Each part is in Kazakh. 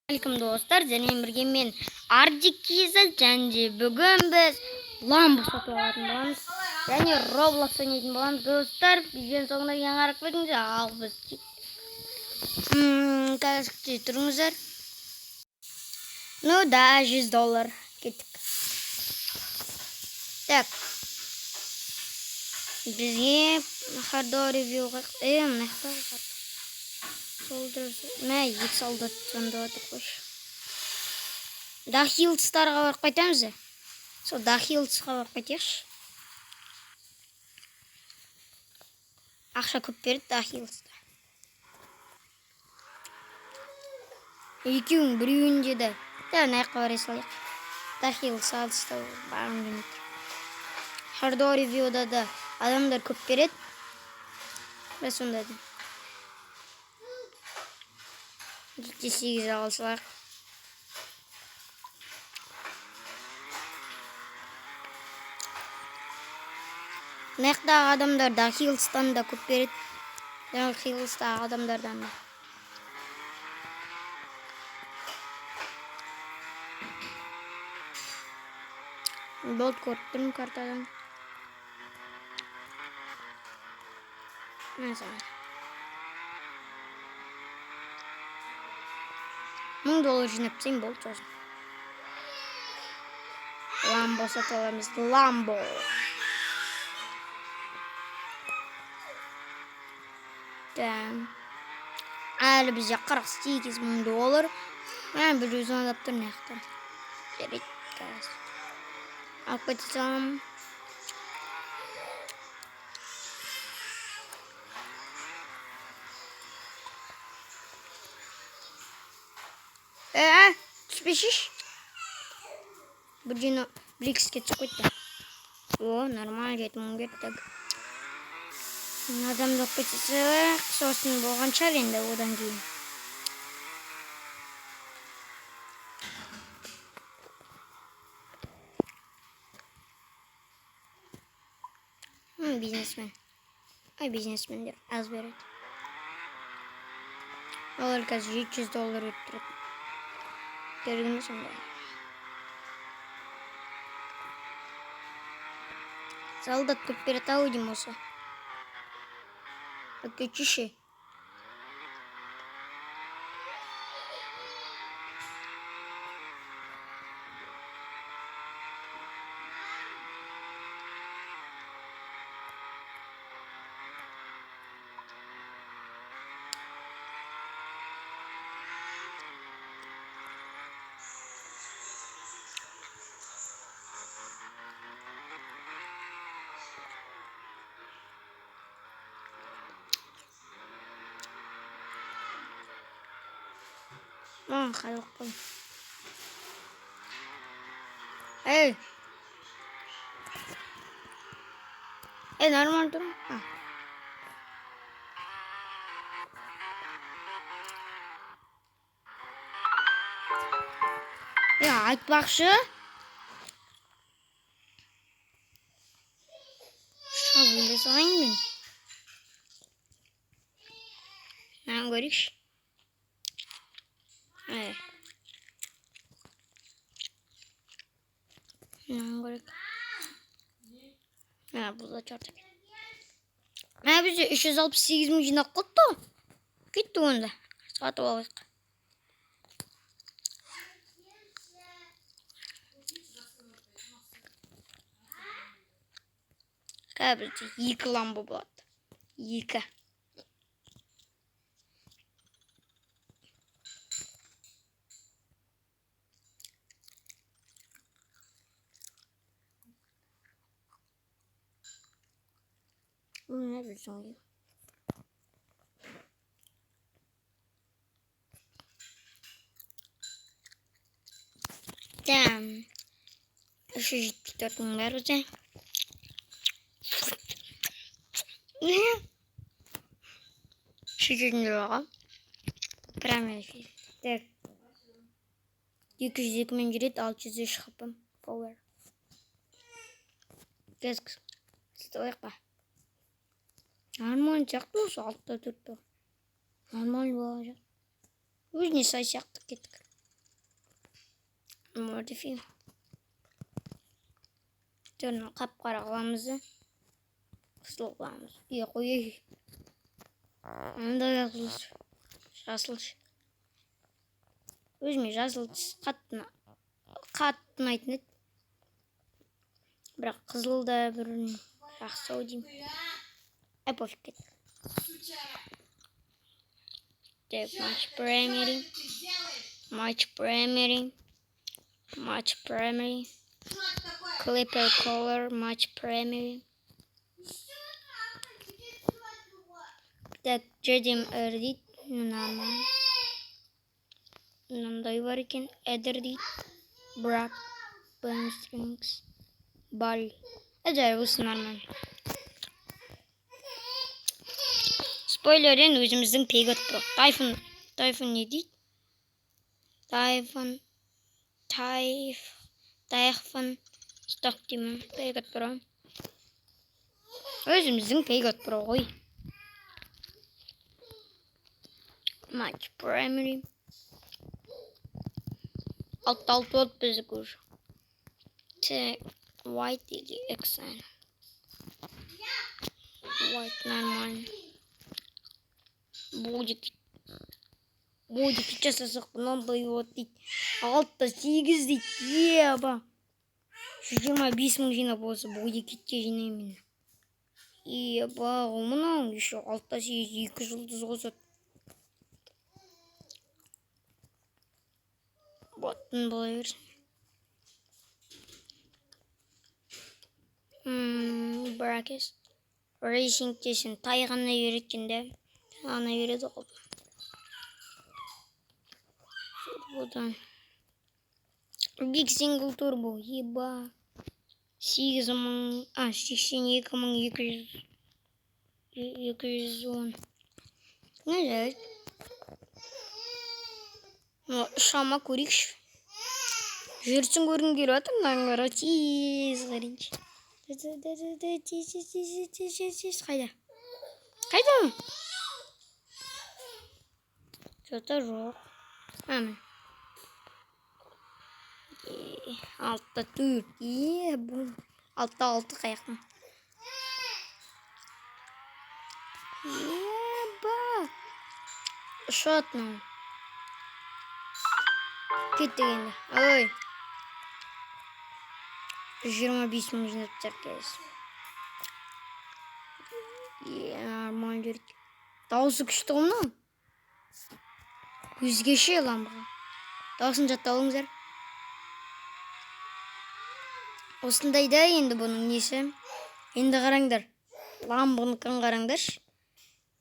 Assalamualaikum dostlar, және бірге мен Ардикиза, және бүгін біз ламбо сатып алатын боламыз және Roblox ойнайтын боламыз достар. Бізден соңына дейін қарап кетіңіздер. Ал біз қазір тұрыңыздар. Ну да, $100 кеттік. Так, бізге хардо ревью мә екі солдат сонда отыр қойшы. Дахилдстарға барып қайтамыз. Сол Дахилдсқа барып қайтайықшы. Ақша көп берді Дахилдста. Екеуің біреуінде де. Мына жаққа барай салайық. Дахилдста барғым келмейді. Хардо ревьюда да адамдар көп береді. Біз сонда да. 8 алсақ. Мынаяқтағы адамдар Дахилдстан да көп береді. Дахилдстағы адамдардан да. Болт көрттім картадан. Mesela. $1000 жинап тастайын, болды сосын. Ламбо сатып аламыз. Ламбо. Әлі бізде $48,000. Мен бір өзін алып тұр наяқтан. Жарайды, қазір. Алып кетсем. Түспешіш. Бір жені Бликске түсіп кетті. О, нормально жетім кеттік. Адамды алып кетсек, сосын болған шығар енді одан кейін. Бизнесмен. Бизнесмендер аз береді. Олар қазір $700 өттіреді. Көрдіңіз сонда. Солдат көп береді ау деймін осы. Өкетші. Халық қой. Нормально тұрмын. Айтпақшы. Шабуылдай салайын мен. Мынаны көрейікші. Мынаны көрейік. Бұл да чарты. Бізде 368,000 жинақ қылды. Кетті онда. Сатып алайық. Бізде 2 ламбо болады. 2. Ne bileyim. Tamam. Şu ciddi var hocam. Şu ciddi var. Prime şey. Так. 202 жүреді, 603 хпм. Power. Кеск. Стояқ па. Нормально сияқты осы 6-4. Нормально болады. Өзіне сай сияқты кеттік. Modifiyim. Turnu kapkara kılamızı. Kısıl kılamız. İyi koyuyor. Anda yazılır. Жазылыш. Өзіме жазылыш қатынайтын еді. Бірақ қызыл да бір жақсы ау деймін. Пофиг кет. Так, матч primary. Clipper color, match primary. Так, жедем дейді. Нормально. Мынандай бар екен. Эдер дейді. Брак, Strings, Ball. Әжәр осы нормально. Спойлерден өзіміздің Peggot Pro. Тайфун не дейді? Тайфун сток деймін. Peggot Pro. Өзіміздің Peggot Pro ғой. Match primary. Alt bizi kur. White или XN. White нормально. Будик жасасақ мынандай вот дейді. 6-8 дейді. Еба. 125 мың жинап болса будикетте жинаймын. Еба, мынау еще 6-8 2 жұлдыз қосады. Боттың бола берсін. Бракес. Racing тесін тайғана үйреткенде. Ана үйреді ғой. Бұдан. Big Single Turbo. Еба. 82.210. Ne demek? Şama көрейікші. Жүрсін көргім келіп жатыр, мынаны тез қарайыншы. Тез. Қайда? Что-то жоқ. Ана. 6-4. Бұл. 6-6 қаяқтың. Еба. Шотның. Кетті енді. Ой. 25 мың жинап тәркез. Нормально жүрді. Дауысы күшті ғымның. Өзгеше ламбыға. Дауысын жатты алыңыздар. Осындайда енді бұның несі. Енді қараңдар. Ламбыны қараңдаршы.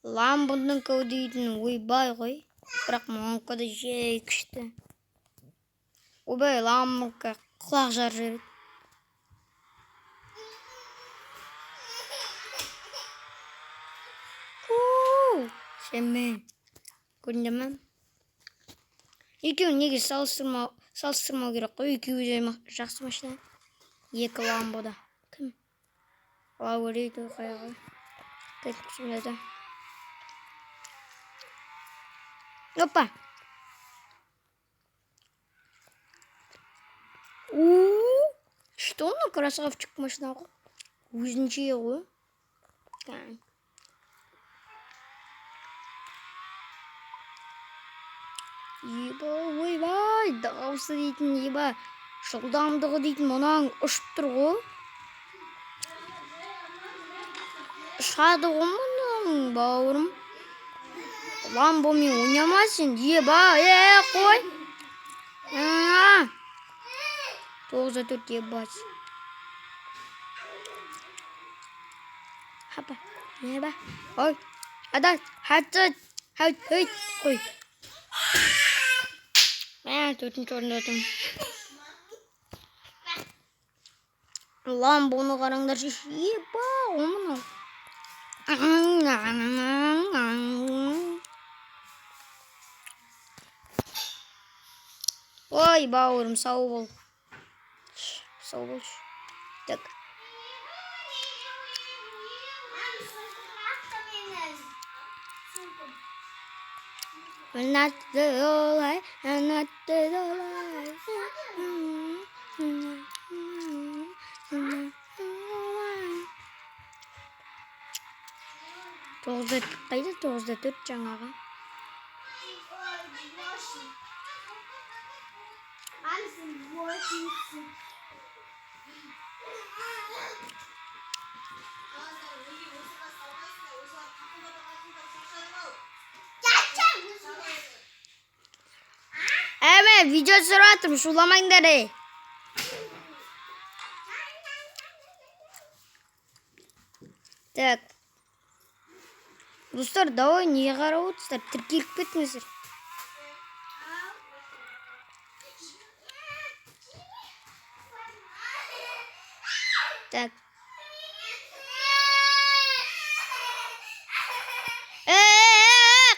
Ламбыны көдейтін ойбай ғой. Бірақ мұның көді жей күшті. Ойбай ламбыға құлақ жар жүреді. Шемен. Көрінді ме? Екеуін неге салыстырмау керек қой. Екеуі жақсы машина. 2 ламбода. Кім? Лаурейді қайғы. Кәтімшімдеді. Опа! Что он красавчик машина ғой? Өзінше ғой. Еба, ойбай, дауысы дейтін, еба, жылдамдығы дейтін, мұнаң ұшып тұр ғой. Шады ғой мұнаң, бауырым. Ламбомен ойнамасын, еба, қой. 9-4 ебать. Хапа, еба, ой, адай, хатсыз, қой. Төртінші орында отырмын. Ламбоны қараңдар шеш. Еба, омын. Ой, бауырым, сау бол. Так. Not the light, not the light. 9'da kaydı 9'da 4 жаңағы. Evet, video süratım şulamayın dere. Так. Достар, давай не қарап отырсыздар, тіркеліп кетіңіздер. Так.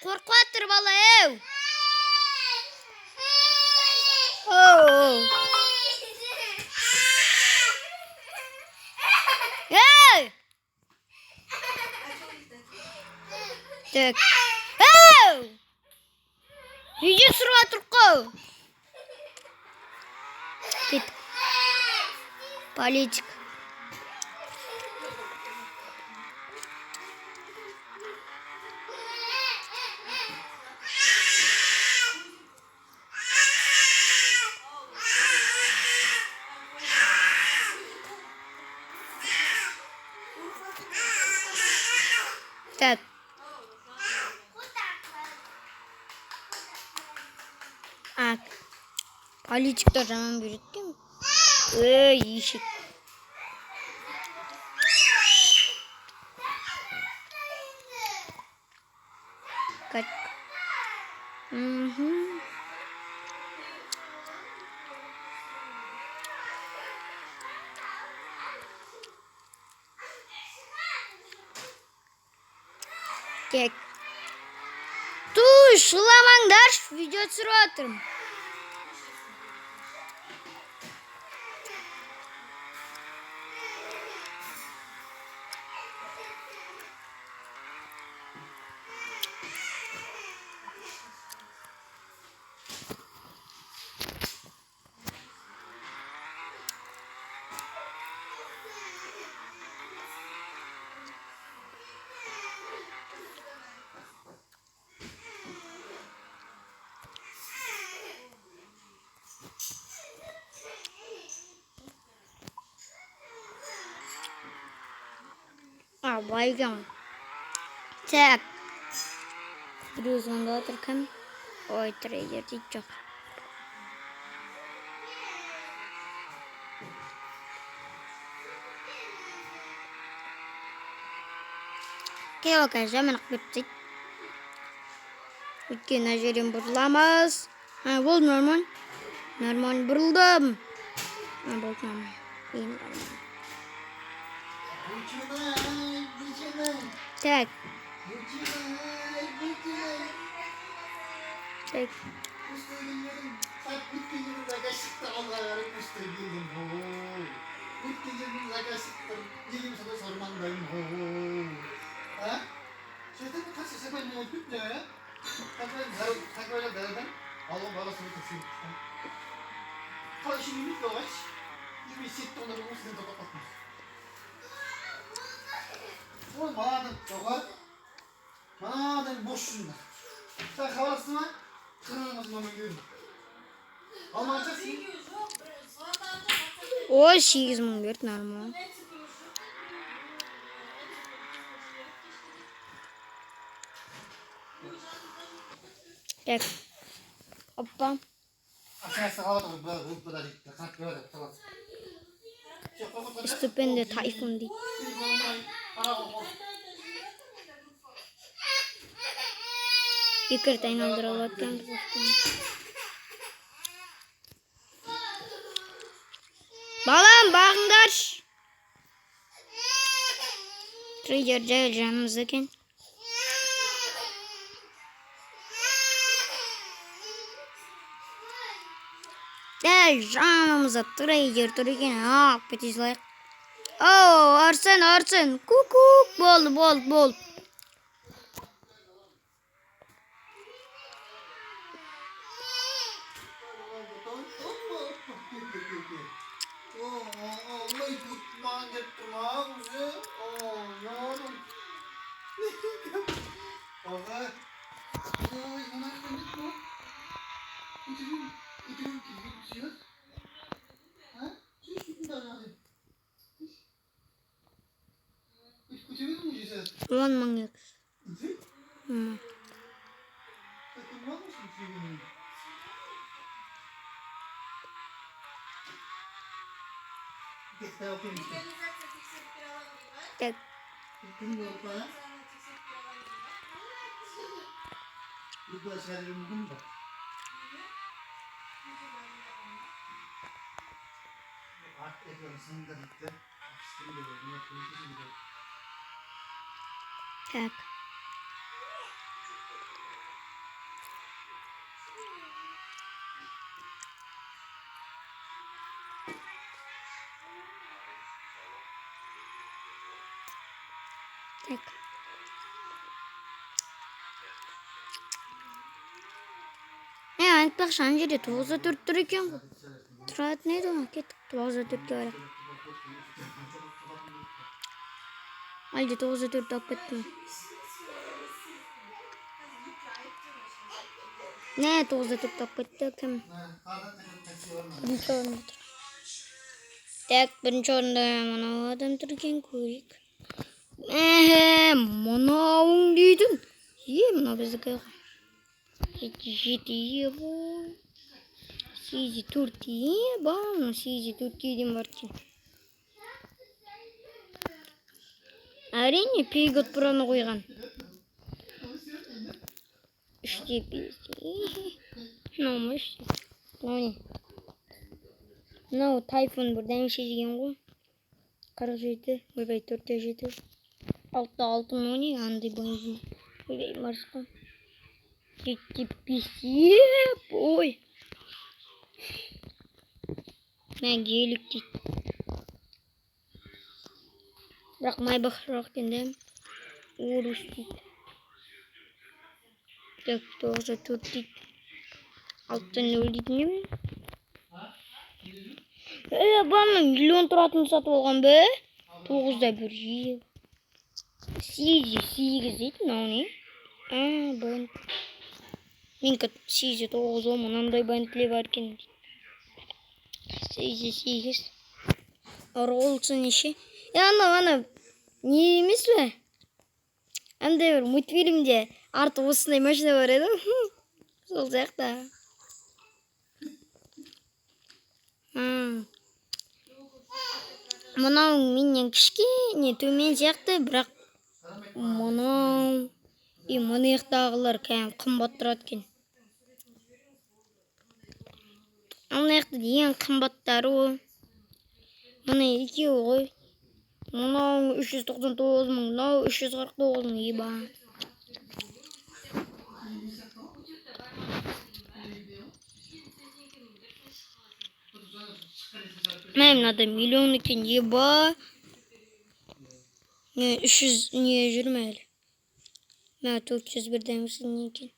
Қорқып жатыр бала, еу. Так. Видео түсіріп жатырмық қой. Кеттік. Политик. Так. Политикті жаман береді. Ешек. Как? Так. Туй, шыламаңдар, видео түсіріп жатырмын. Baygan. Так. Біреу звондап отыр, кім? Ой, трейдер дейді жоқ. Кел, жаман қып дейді. Өткен әжерен бұрыламыз. Болды нормаль. Нормаль бұрылдым. Болды нормаль. Ең нормаль. Так. Так. Madem boşsunlar. Sen havalasın mı? Kırmızı mı görün? Almayacaksın. Ой, 8.000 берді, нормально. Так. Опа. Ступенде тайфун дейді. Екі рет айналдырып өткен. Балам, бағыңдаршы. Трейдер жай жанымыз екен. Дәл жанымызда трейдер тұр екен. Кете салайық. Оу, Арсен. Ку-ку. Болды. Ой, тут мангет, маузе. О, Ulan manyak. Tek. Tek. Tek. Айтпақ шан жерде 9-4 тұр екен ғой. Тұратын еді ғой, кеттік 9-4-ке барайық. Әлде 9-4 алып кеттім. Не, 9-4 алып кетті кім? Бірінші орында тұр. Так, бірінші орында мынау адам тұр екен, көрейік. Мынауың дейтін. Мынау біздікі ғой. Жеті ба. Сизи төрт ба. Сизи төрт дейін бар екен. Әрине пейгот бұраны қойған. Үште бесте. Мынау ма үште? Мынау не? Мынау тайфун бір дәмеше деген ғой. 47, ойбай 4-7. 6 мынау не? Андай бензин. Ойбай марсқа. 7-5. Ой. Мен гелік дейді. Бірақ майбақырақ кенде. Орыс дейді. Так, 9-4 дейді. 6-0 дейді не? Бана миллион тұратын сатып алған бе? 9-1. Сизи 8 дейді. Мынау не? Бент. Менікі Сизи 9 ол мынандай бентлі бар екен. Сизи 8. Роллсы неше? Ана не емес пе? Андай бір мультфильмде арты осындай машина бар еді. Сол сияқты. Мынау менен кішкене төмен сияқты, бірақ мынау мұнаяқтағылар кәм қымбат тұрады екен. Мұнаяқты ең қымбаттары ғой. Мұны екеуі ғой. Мынау 399 мың, мынау 349 мың еба. Мен мынада миллион екен еба. 300 не жүрме әлі. Мен 401 дәмесін не екен.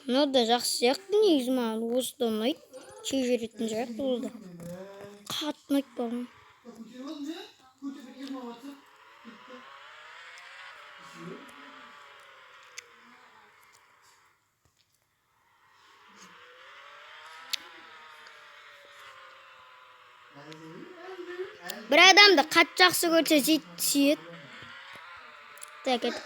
Мынау да жақсы сияқты негізі маған осы да ұнайды. Жей жүретін сияқты ол да. Қатты ұнайды баған. Bir адамды қатты жақсы көрсе сүйеді. Так, это.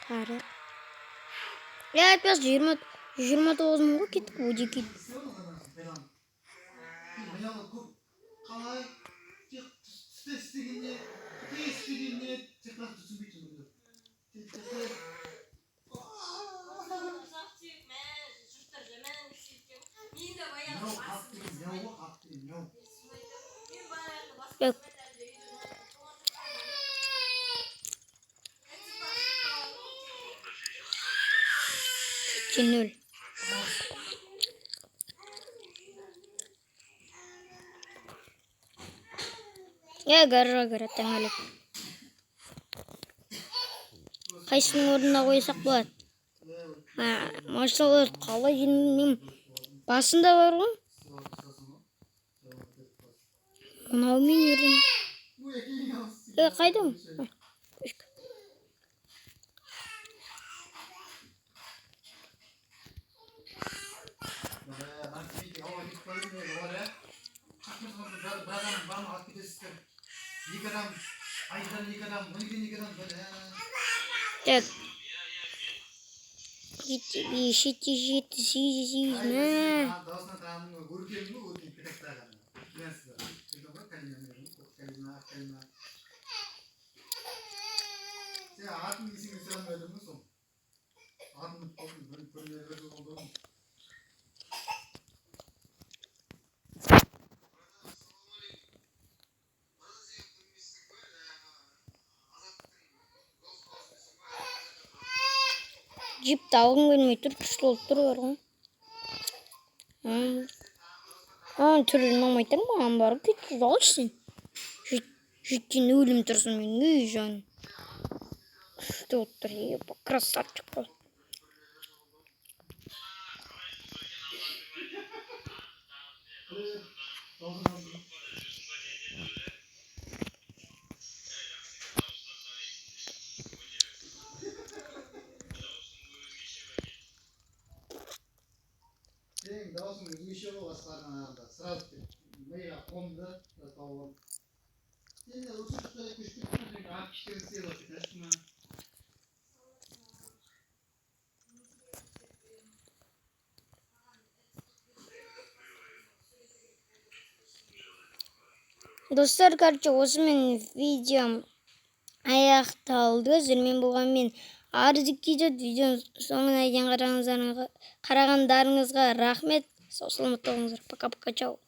Қара. Я опять 29 мың ғой кеттік өдеке. Yok. Nol. Гаражга кирет тең эле. Кайсынын ордуна койсак болот? Машина калай кийиним басында барбы? Мынау мен жерден. Bu ekmeğini alsın. Кайдам? Так. 7, 8, 9. Жипті алғым келмей тұр, күшті болып тұр бар ғой. Түрін алмайтыр маған барып кетті, алшын. Жүйттен өлім тұрсын мен, үй жан. Күшті болып тұр, красавчик бол. Senin davasın işe olasılarına anda sırası veya konda tavuk. Senin de uçuşta kuşkuşta çünkü akışları sıyla bitersin ha. Достар, короче, осымен видеом аяқталды. Мен болған мен Арзикизод видеоның соңына дейін қарағандарыңызға рахмет. Сау саламат болыңыздар. Пока-пока, чау.